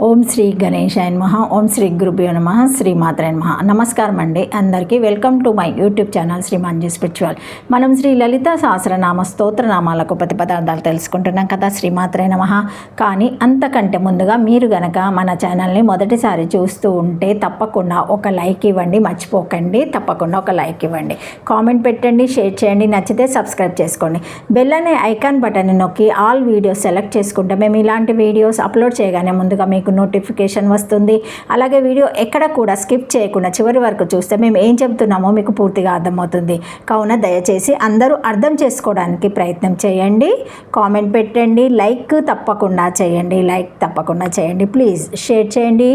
ఓం శ్రీ గణేశాయ నమః. ఓం శ్రీ గురుభ్యో నమః. శ్రీమాత్రే నమః. నమస్కారం అండి అందరికీ. Welcome to my YouTube channel Shri Manju spiritual. మనం శ్రీ లలిత సహస్రనామ స్తోత్రనామాలకు ప్రతిపదార్థాలు తెలుసుకుంటున్నాం కదా. శ్రీమాత్రే నమః. కానీ అంతకంటే ముందుగా మీరు గనక మన ఛానల్ని మొదటిసారి చూస్తూ ఉంటే తప్పకుండా ఒక లైక్ ఇవ్వండి, మర్చిపోకండి. తప్పకుండా ఒక లైక్ ఇవ్వండి, కామెంట్ పెట్టండి, షేర్ చేయండి, నచ్చితే సబ్స్క్రైబ్ చేసుకోండి. బెల్ అనే ఐకాన్ బటన్ నొక్కి ఆల్ వీడియోస్ సెలెక్ట్ చేసుకుంటే మేము ఇలాంటి వీడియోస్ అప్లోడ్ చేయగానే ముందుగా మీకు నోటిఫికేషన్ వస్తుంది. అలాగే వీడియో ఎక్కడ కూడా స్కిప్ చేయకుండా చివరి వరకు చూస్తే మేము ఏం చెబుతున్నామో మీకు పూర్తిగా అర్థమవుతుంది. కావున దయచేసి అందరూ అర్థం చేసుకోవడానికి ప్రయత్నం చేయండి, కామెంట్ పెట్టండి, లైక్ తప్పకుండా చేయండి, ప్లీజ్ షేర్ చేయండి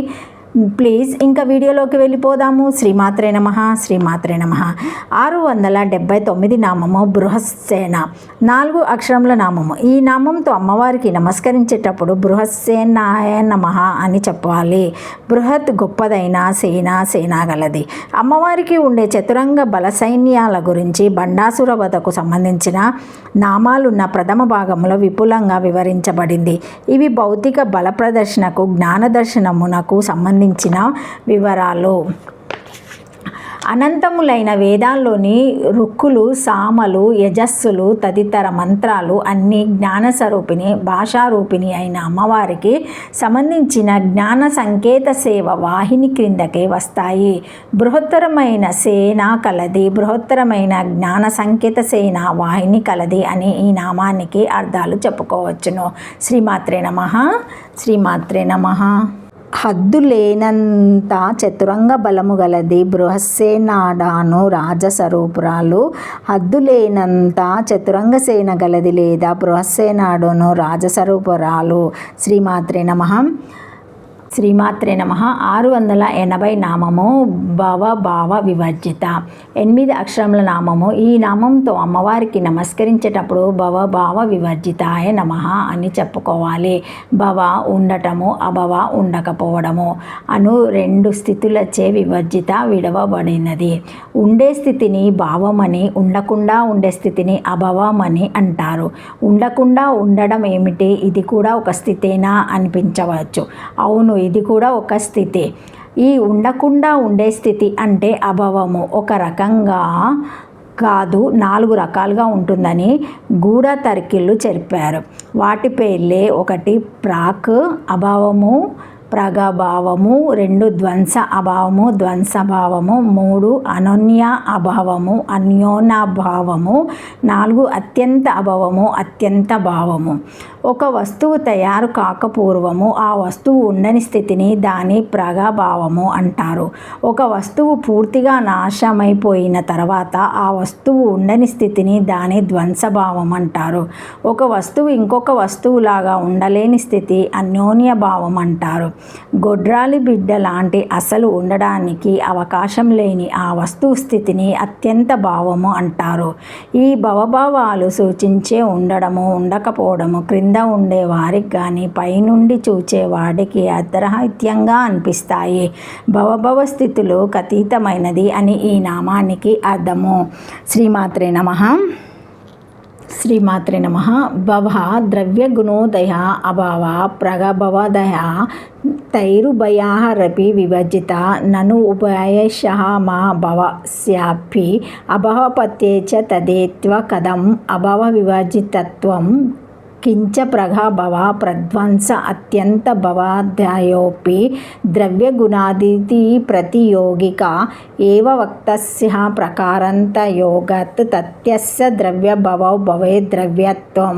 ప్లీజ్. ఇంకా వీడియోలోకి వెళ్ళిపోదాము. శ్రీమాత్రే నమః. 679 నామము బృహస్సేన, 4 అక్షరముల నామము. ఈ నామంతో అమ్మవారికి నమస్కరించేటప్పుడు బృహస్సేనాయ నమః అని చెప్పాలి. బృహత్ గొప్పదైన, సేన గలది. అమ్మవారికి ఉండే చతురంగ బల సైన్యాల గురించి బండాసుర వధకు సంబంధించిన నామాలున్న ప్రథమ భాగంలో విపులంగా వివరించబడింది. ఇవి భౌతిక బల ప్రదర్శనకు, జ్ఞాన దర్శనమునకు సంబంధించిన వివరాలు. అనంతములైన వేదాల్లోని రుక్కులు, సామలు, యజస్సులు తదితర మంత్రాలు అన్నీ జ్ఞానస్వరూపిణి, భాషారూపిణి అయిన అమ్మవారికి సంబంధించిన జ్ఞాన సంకేత సేవ వాహిని క్రిందకే వస్తాయి. బృహత్తరమైన సేన కలది, బృహత్తరమైన జ్ఞాన సంకేత సేన వాహిని కలది అని ఈ నామానికి అర్థాలు చెప్పుకోవచ్చును. శ్రీమాత్రే నమః. హద్దులేనంత చతురంగ బలము గలది బృహస్సేనాడాను రాజస్వరూపురాలు. హద్దులేనంత చతురంగ సేన గలది లేదా బృహస్సేనాడును రాజస్వరూపురాలు. శ్రీమాత్రే నమః. 680 నామము భవభావ వివర్జిత, 8 అక్షరముల నామము. ఈ నామంతో అమ్మవారికి నమస్కరించేటప్పుడు భవభావ వివర్జితాయ నమః అని చెప్పుకోవాలి. భవ ఉండటము, అభవ ఉండకపోవడము అను 2 స్థితులచే వివర్జిత విడవబడినది. ఉండే స్థితిని భావమని, ఉండకుండా ఉండే స్థితిని అభవమని అంటారు. ఉండకుండా ఉండడం ఏమిటి? ఇది కూడా ఒక స్థితేనా అనిపించవచ్చు. అవును, ఇది కూడా ఒక స్థితి. ఈ ఉండకుండా ఉండే స్థితి అంటే అభవము ఒక రకంగా కాదు, 4 రకాలుగా ఉంటుందని గూఢతర్కిలు చెప్పారు. వాటి పేర్లే: 1 ప్రాక్ అభావము, ప్రగభావము, 2 ధ్వంస అభావము, ధ్వంసభావము, 3 అనన్య అభావము, అన్యోనాభావము, 4 అత్యంత అభావము, అత్యంత భావము. ఒక వస్తువు తయారు కాకపూర్వము ఆ వస్తువు ఉండని స్థితిని దాని ప్రగభావము అంటారు. ఒక వస్తువు పూర్తిగా నాశమైపోయిన తర్వాత ఆ వస్తువు ఉండని స్థితిని దాని ధ్వంసభావం అంటారు. ఒక వస్తువు ఇంకొక వస్తువులాగా ఉండలేని స్థితి అన్యోన్య భావం అంటారు. గొడ్రాలి బిడ్డ లాంటి అసలు ఉండడానికి అవకాశం లేని ఆ వస్తువు స్థితిని అత్యంత భావము అంటారు. ఈ భవభావాలు సూచించే ఉండడము, ఉండకపోవడము క్రింద ఉండే వారికి కానీ పైనుండి చూచేవాడికి అర్ధరహిత్యంగా అనిపిస్తాయి. భవభవ స్థితులు అతీతమైనది అని ఈ నామానికి అర్థము. శ్రీమాత్రే నమః. భవ ద్రవ్యగుణోదయ అభావ ప్రగభవదయ తైరుభయారపి వివర్జిత నను ఉభయశః మా భవస్యాపి అభవపత్యే చ తదేత్వ కథం అభవ వివర్జితత్వం కించ ప్రగభవ ప్రధ్వంస అత్యంత భవాధ్యాయోపి ద్రవ్యగుణాదితి ప్రతియోగిక ఏవ వక్తస్య ప్రకారంత యోగత్ తత్యస్య ద్రవ్యభవౌ భవే ద్రవ్యత్వం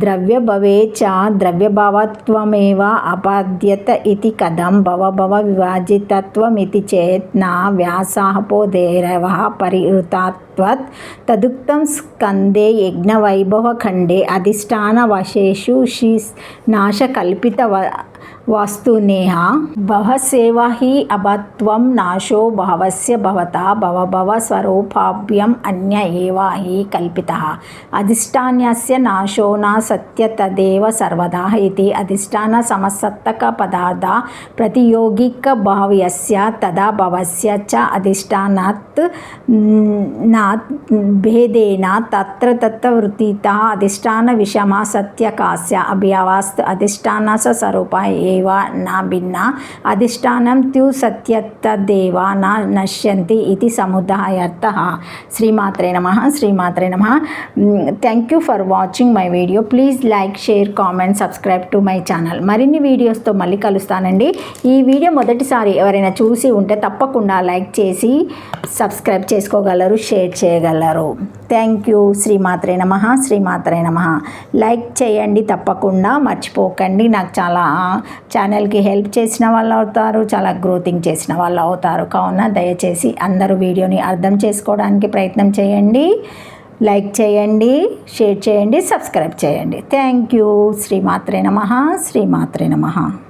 ద్రవ్యభవే చ ద్రవ్యభవత్వమేవ అపద్యత ఇతి కథం భవభవ వివర్జితత్వమితి చేత్ నా వ్యాసాపోదేరవః పరిహృతాత్ తదుక్తం స్కందే యజ్ఞవైభవఖండే అధిష్టాన వశేషు శ్రీ నాశకల్పిత వాస్తునేహ భవసేవ హి అభత్వం నాశో భవస్య భవతా భవభవ స్వరూపాభ్యం అన్య ఏవ హి కల్పితః అధిష్టాన్యస్య నాశో నా సత్య తదేవ సర్వదా ఇది అధిష్టాన సమసత్తక పదార్థ ప్రతియోగిక భావ్యస్య తదా భవస్య చ అధిష్టానాత్ భేదేన తత్ర తత్వృత్తిత అధిష్టాన విషమ సత్యకాస్య అభ్యవాస్తు అధిష్టాన స్వరూప ఏవ నా భిన్న అధిష్టానం త్యు సత్యత్తదేవ నా నశ్యంతి ఇది సముదాయార్థ. శ్రీమాత్రే నమః. శ్రీమాత్రే నమః. Thank you for watching my video. Please like, share, comment, subscribe to my channel. మరిన్ని వీడియోస్తో మళ్ళీ కలుస్తానండి. ఈ వీడియో మొదటిసారి ఎవరైనా చూసి ఉంటే తప్పకుండా లైక్ చేసి సబ్స్క్రైబ్ చేసుకోగలరు, షేర్ చేయగలరు. Thank you. శ్రీమాత్రే నమః. శ్రీమాత్రే నమః. లైక్ చేయండి తప్పకుండా, మర్చిపోకండి. నాకు చాలా ఛానల్కి హెల్ప్ చేసిన వాళ్ళు అవుతారు, చాలా గ్రోతింగ్ చేసిన వాళ్ళు అవుతారు. కావున దయచేసి అందరూ వీడియోని అర్థం చేసుకోవడానికి ప్రయత్నం చేయండి. లైక్ చేయండి, షేర్ చేయండి, సబ్స్క్రైబ్ చేయండి. Thank you. శ్రీమాత్రే నమః. శ్రీమాత్రే నమః.